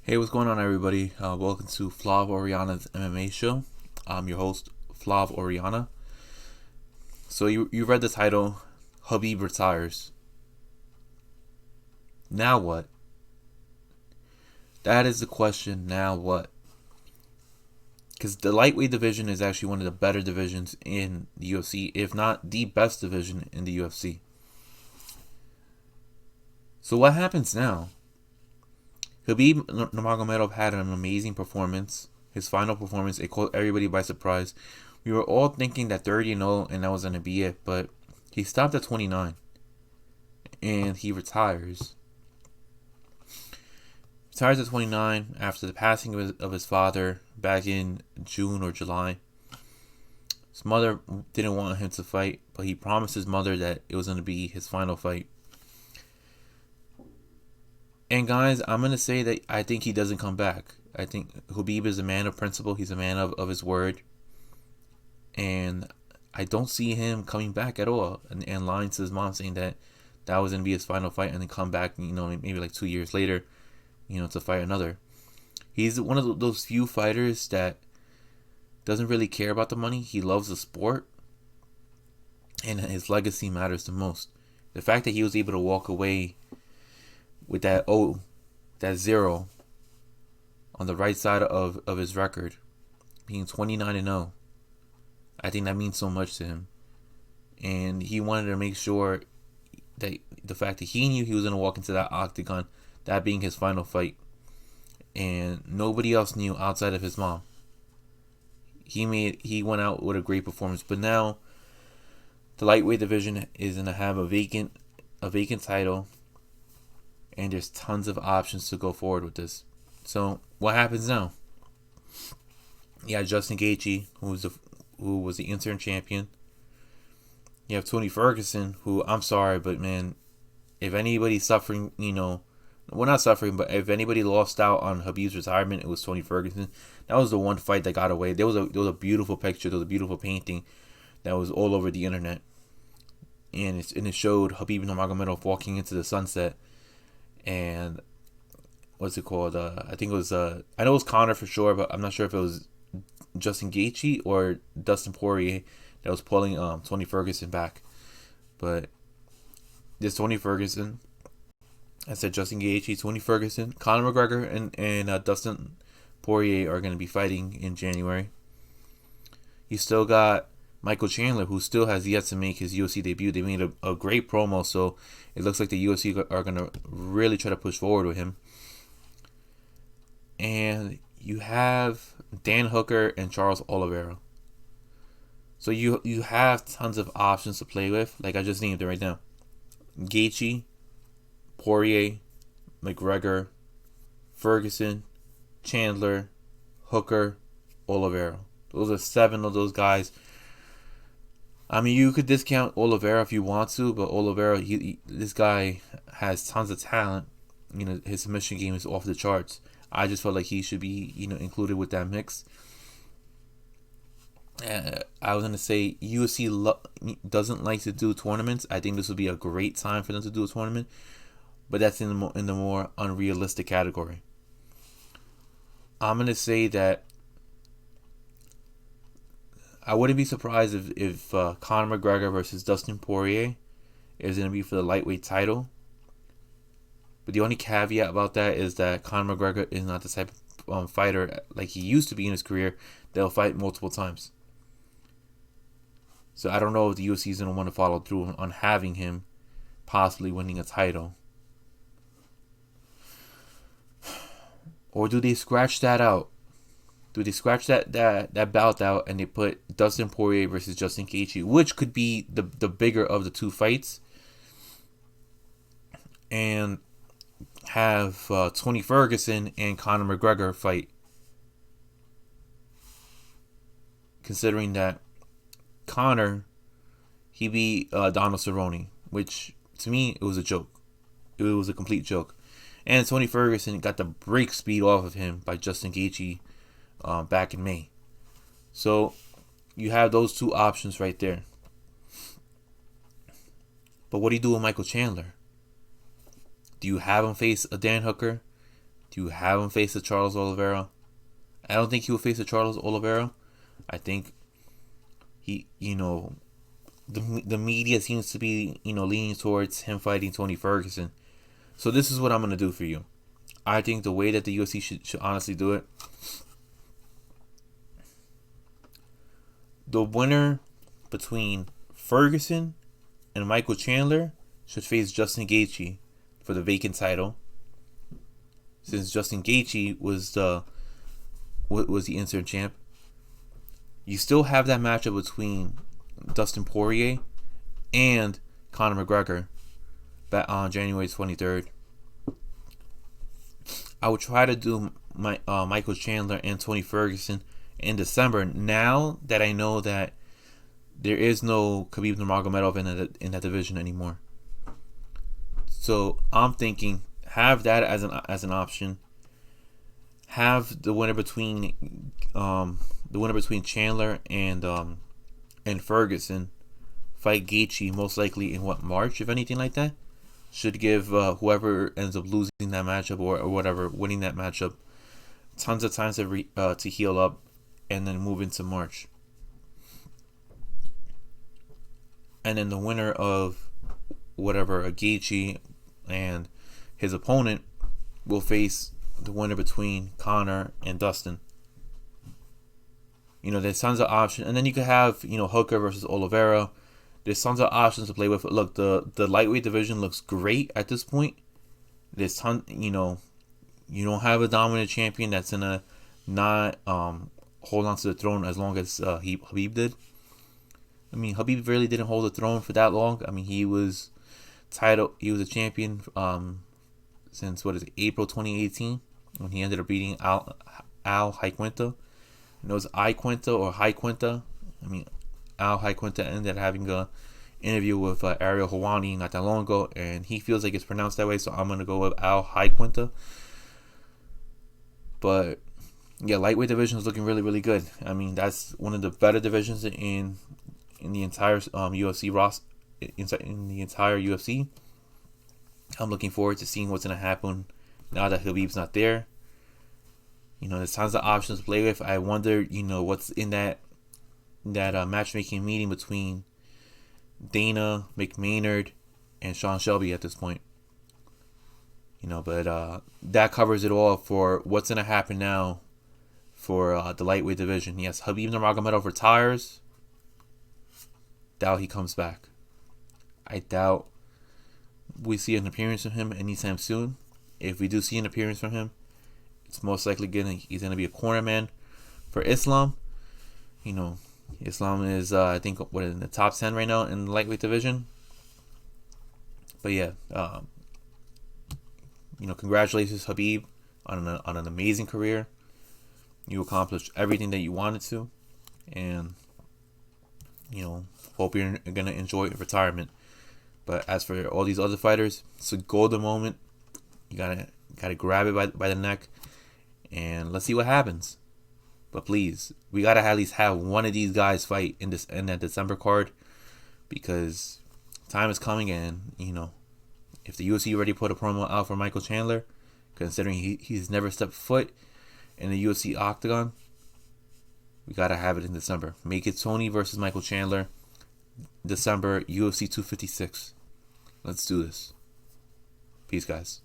Hey, what's going on, everybody? Welcome to Flav Orellana's MMA show. I'm your host, Flav Orellana. So you read the title, Khabib retires. Now what? That is the question. Now what? Because the lightweight division is actually one of the better divisions in the UFC, if not the best division in the UFC. So what happens now? Khabib Nurmagomedov had an amazing performance. His final performance, it caught everybody by surprise. We were all thinking that 30-0 and that was going to be it, but he stopped at 29 and he retires. Retires at 29 after the passing of his father back in June or July. His mother didn't want him to fight, but he promised his mother that it was going to be his final fight. And guys, I'm going to say that I think he doesn't come back. I think Khabib is a man of principle. He's a man of his word. And I don't see him coming back at all and lying to his mom saying that was going to be his final fight and then come back, maybe like 2 years later, to fight another. He's one of those few fighters that doesn't really care about the money. He loves the sport. And his legacy matters the most. The fact that he was able to walk away with that zero on the right side of his record, being 29-0, I think that means so much to him. And he wanted to make sure that the fact that he knew he was going to walk into that octagon, that being his final fight, and nobody else knew outside of his mom. He went out with a great performance, but now the lightweight division is going to have a vacant title. And there's tons of options to go forward with this. So what happens now? You have Justin Gaethje, who was the interim champion. You have Tony Ferguson, who, I'm sorry, but man, if anybody's suffering, not suffering, but if anybody lost out on Khabib's retirement, it was Tony Ferguson. That was the one fight that got away. There was a beautiful picture, there was a beautiful painting that was all over the internet, and it showed Khabib Nurmagomedov walking into the sunset. And what's it called? I think it was. I know it was Conor for sure, but I'm not sure if it was Justin Gaethje or Dustin Poirier that was pulling Tony Ferguson back. But this Tony Ferguson, I said Justin Gaethje, Tony Ferguson, Conor McGregor, and Dustin Poirier are going to be fighting in January. You still got Michael Chandler, who still has yet to make his UFC debut. They made a great promo, so it looks like the UFC are going to really try to push forward with him. And you have Dan Hooker and Charles Oliveira. So you have tons of options to play with, like I just named it right now. Gaethje, Poirier, McGregor, Ferguson, Chandler, Hooker, Oliveira. Those are 7 of those guys. I mean, you could discount Oliveira if you want to, but Oliveira, this guy has tons of talent. His submission game is off the charts. I just felt like he should be, included with that mix. I was gonna say UFC doesn't like to do tournaments. I think this would be a great time for them to do a tournament, but that's in the more unrealistic category. I'm gonna say that I wouldn't be surprised if Conor McGregor versus Dustin Poirier is going to be for the lightweight title. But the only caveat about that is that Conor McGregor is not the type of fighter like he used to be in his career that'll fight multiple times. So I don't know if the UFC is going to want to follow through on having him possibly winning a title. Or do they scratch that out? Do they scratch that bout out and they put Dustin Poirier versus Justin Gaethje, which could be the bigger of the two fights, and have Tony Ferguson and Conor McGregor fight? Considering that Conor, he beat Donald Cerrone, which to me it was a joke. It was a complete joke. And Tony Ferguson got the break speed off of him by Justin Gaethje back in May. So you have those two options right there. But what do you do with Michael Chandler? Do you have him face a Dan Hooker? Do you have him face the Charles Oliveira? I don't think he will face the Charles Oliveira. I think the media seems to be, leaning towards him fighting Tony Ferguson. So this is what I'm going to do for you. I think the way that the UFC should honestly do it, the winner between Ferguson and Michael Chandler should face Justin Gaethje for the vacant title. Since Justin Gaethje was the interim champ, you still have that matchup between Dustin Poirier and Conor McGregor back on January 23rd. I would try to do Michael Chandler and Tony Ferguson in December. Now that I know that there is no Khabib Nurmagomedov in that division anymore, so I'm thinking have that as an option. Have the winner between Chandler and Ferguson fight Gaethje most likely in March, if anything like that. Should give whoever ends up losing that matchup or whatever winning that matchup tons of time to heal up and then move into March. And then the winner of whatever Gaethje and his opponent will face the winner between Conor and Dustin. There's tons of options. And then you could have, Hooker versus Oliveira. There's tons of options to play with. Look, the lightweight division looks great at this point. There's you don't have a dominant champion that's gonna not hold on to the throne as long as Khabib did. I mean, Khabib really didn't hold the throne for that long. I mean, he was a champion since April 2018 when he ended up beating Al Iaquinta. And it was Iaquinta or Iaquinta. I mean, Al Iaquinta ended up having a interview with Ariel Helwani not that long ago, and he feels like it's pronounced that way, so I'm gonna go with Al Iaquinta. But yeah, lightweight division is looking really, really good. I mean, that's one of the better divisions in the entire UFC roster, in the entire UFC. I'm looking forward to seeing what's gonna happen now that Khabib's not there. There's tons of options to play with. I wonder, what's in that matchmaking meeting between Dana, McMaynard, and Sean Shelby at this point. But that covers it all for what's going to happen now for the lightweight division. Yes, Khabib Nurmagomedov retires. Doubt he comes back. I doubt we see an appearance from him anytime soon. If we do see an appearance from him, it's most likely he's gonna be a corner man for Islam. Islam is I think in the top 10 right now in the lightweight division. But yeah, congratulations Khabib on an amazing career. You accomplished everything that you wanted to, and hope you're gonna enjoy your retirement. But as for all these other fighters, it's a golden moment. You gotta grab it by the neck, and let's see what happens. But please, we gotta at least have one of these guys fight in that December card, because time is coming, and if the UFC already put a promo out for Michael Chandler, considering he's never stepped foot in the UFC octagon, we gotta have it in December. Make it Tony versus Michael Chandler, December, UFC 256. Let's do this. Peace, guys.